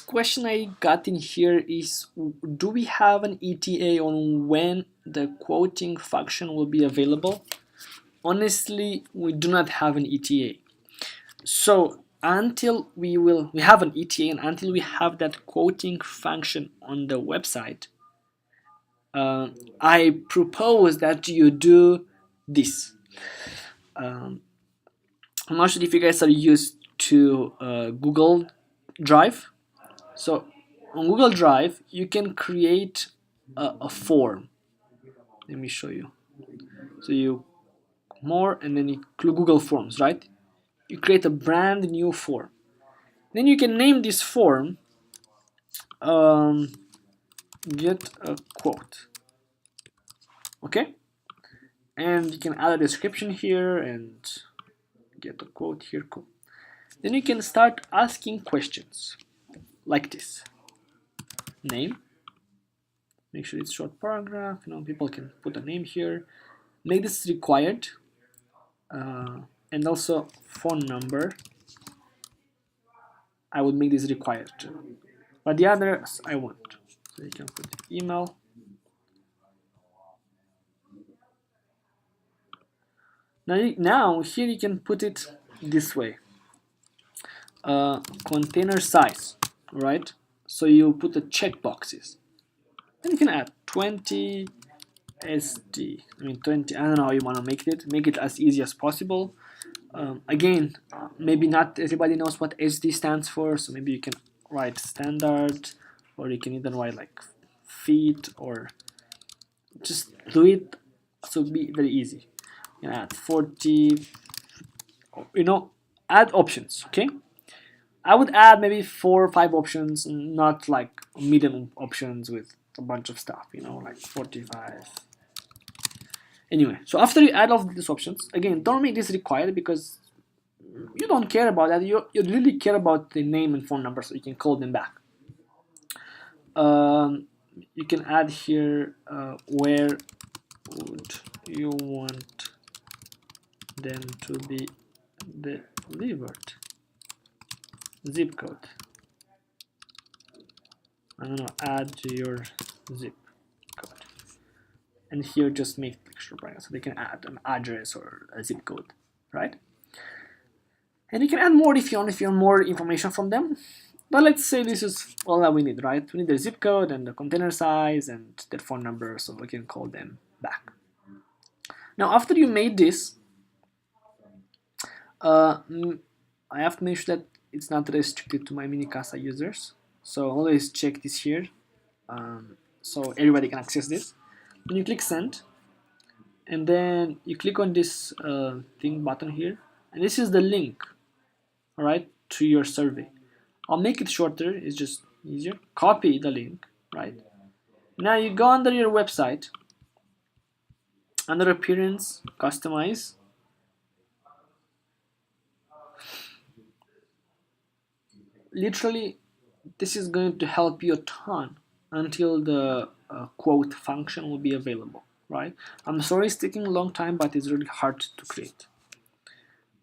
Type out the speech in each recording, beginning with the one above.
next question I got in here is, do we have an ETA on when the quoting function will be available? Honestly, we do not have an ETA. So until we have an ETA, and until we have that quoting function on the website, I propose that you do this. I'm not sure if you guys are used to Google Drive. So on Google Drive, you can create a form. Let me show you. So you more, and then you click Google Forms, right? You create a brand new form. Then you can name this form get a quote. Okay? And you can add a description here and get a quote here. Cool. Then you can start asking questions like this. Name. Make sure it's short paragraph. People can put a name here. Make this required. And also phone number. I would make this required too. But the others I want. So you can put email. Now here you can put it this way. Container size, right? So you put the checkboxes. Then you can add 20 SD. 20. I don't know how you want to make it. Make it as easy as possible. Again, maybe not everybody knows what SD stands for, so maybe you can write standard, or you can even write like feet, or just do it so it'll be very easy. You can add 40. Add options. Okay. I would add maybe 4 or 5 options, not like a million options with a bunch of stuff, like 45. Anyway, so after you add all of these options, again, don't make this required because you don't care about that. You really care about the name and phone number, so you can call them back. You can add here where would you want them to be delivered. Zip code. I don't know, add your zip code. And here just make extra brackets so they can add an address or a zip code, right? And you can add more if you want more information from them. But let's say this is all that we need, right? We need their zip code and the container size and their phone number so we can call them back. Now, after you made this, I have to make sure that it's not restricted to my Minicasa users. So always check this here so everybody can access this. Then you click send, and then you click on this thing button here, and this is the link, all right, to your survey. I'll make it shorter, it's just easier. Copy the link, right? Now you go under your website, under appearance, customize. Literally, this is going to help you a ton until the quote function will be available, right? I'm sorry it's taking a long time, but it's really hard to create.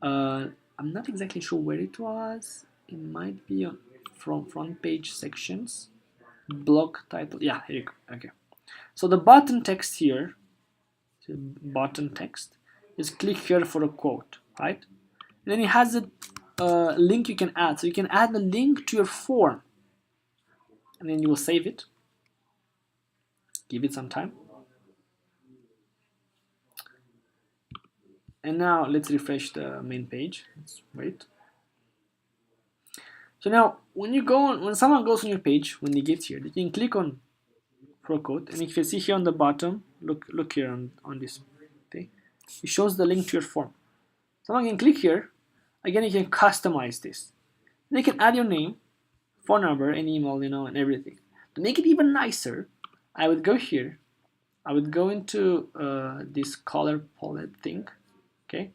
I'm not exactly sure where it was. It might be on from front page sections, blog title. Yeah, here you go. Okay. So the button text here, button text, is click here for a quote, right? And then it has a link you can add. So you can add the link to your form, and then you will save it. Give it some time. And now let's refresh the main page. Let's wait. So now when you go on, when someone goes on your page, when they get here, they can click on for a quote, and if you see here on the bottom, look here on this thing, it shows the link to your form. Someone can click here. Again, you can customize this. They can add your name, phone number, and email, and everything. To make it even nicer, I would go here. I would go into this color palette thing. Okay,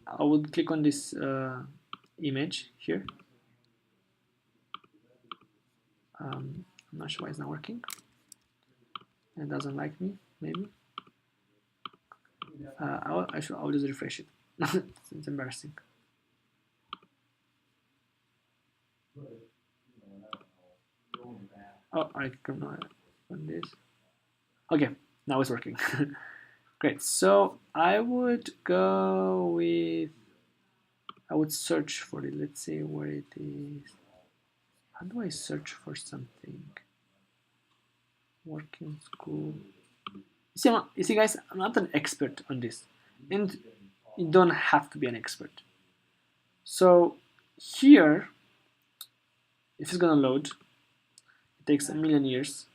I would click on this image here. I'm not sure why it's not working. It doesn't like me, maybe. I'll just refresh it. It's embarrassing. Oh, I can on this. Okay, now it's working. Great. So I would go with. I would search for it. Let's see where it is. How do I search for something? Working school. You see, guys, I'm not an expert on this, and you don't have to be an expert. So here, if it's gonna load, it takes a million years.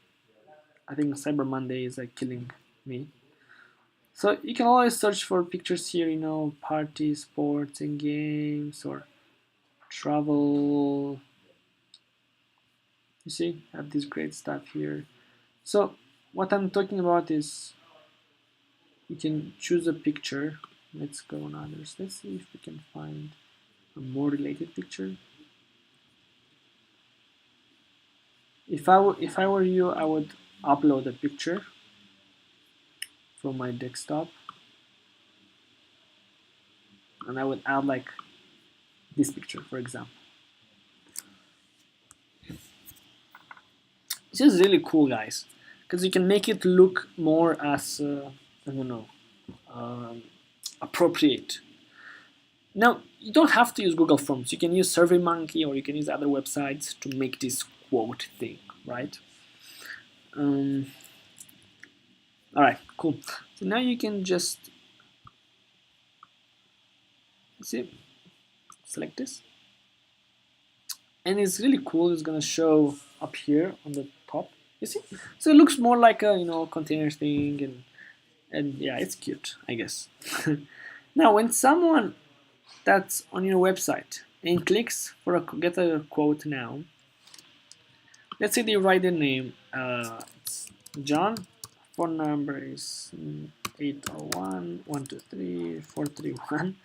I think Cyber Monday is like killing me. So you can always search for pictures here, you know, parties, sports and games, or travel. You see, I have this great stuff here. So what I'm talking about is you can choose a picture. Let's go on others. Let's see if we can find a more related picture. If I were you, I would upload a picture from my desktop, and I would add like this picture, for example. This is really cool, guys, because you can make it look more as I don't know, appropriate. Now you don't have to use Google Forms. You can use SurveyMonkey or you can use other websites to make this quote thing, right? All right, cool. So now you can just see, select this, and it's really cool. It's gonna show up here on the top. You see, so it looks more like a container thing, and yeah, it's cute, I guess. Now, when someone that's on your website and clicks for get a quote now, let's say they write their name. It's John. Phone number is 801-123-431,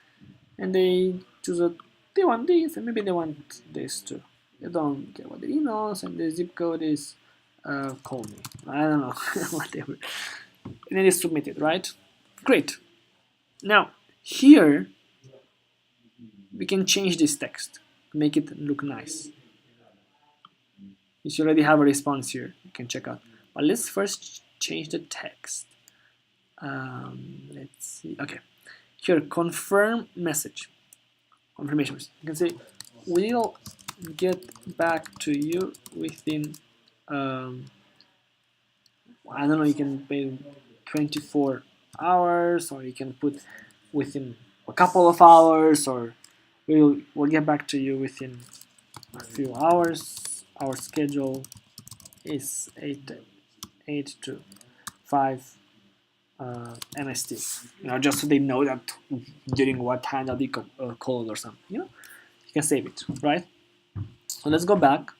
and they choose they want this, and maybe they want this too. They don't care what the emails, and the zip code is call me. I don't know, whatever. And then it's submitted, right? Great. Now here we can change this text, make it look nice. You should already have a response here. You can check out. But let's first change the text. Let's see. Okay. Here, confirm message. Confirmation. You can say, we'll get back to you within, I don't know, you can pay 24 hours, or you can put within a couple of hours, or we'll get back to you within a few hours. Our schedule is 8 to 5 MST. Just so they know that during what time they'll be called or something. You can save it, right? So let's go back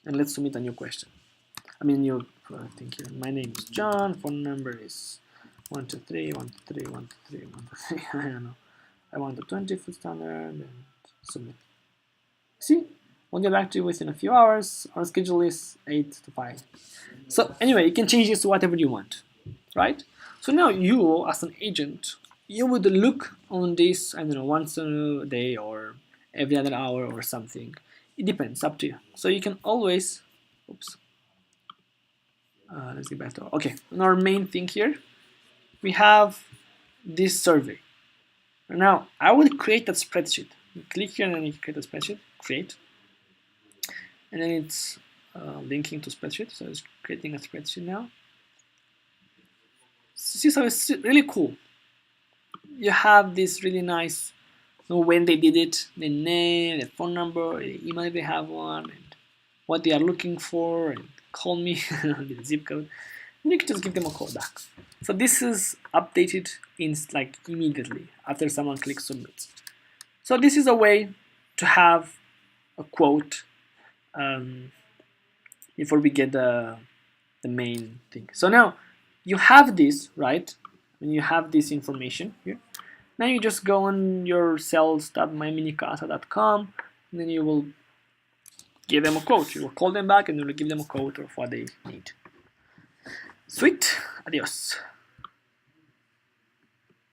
and let's submit a new question. I mean, new thing here. My name is John. Phone number is 123-123-123-123. I don't know. I want the 20-foot standard and submit. See? We'll get back to you within a few hours. Our schedule is 8 to 5. So anyway, you can change this to whatever you want, right? So now you, as an agent, you would look on this, I don't know, once a day or every other hour or something. It depends, up to you. So you can always, oops. Let's get back to, okay, on our main thing here, we have this survey. Now, I would create a spreadsheet. You click here and then you create a spreadsheet, create. And then it's linking to spreadsheet, so it's creating a spreadsheet now. See, so it's really cool. You have this really nice, when they did it, the name, the phone number, the email if they have one, and what they are looking for, and call me, the zip code. And you can just give them a call back. So this is updated in like immediately after someone clicks submit. So this is a way to have a quote before we get the main thing. So now you have this, right? And you have this information here. Now you just go on your sales.myminicasa.com, and then you will give them a quote. You will call them back and you will give them a quote of what they need. Sweet. Adios.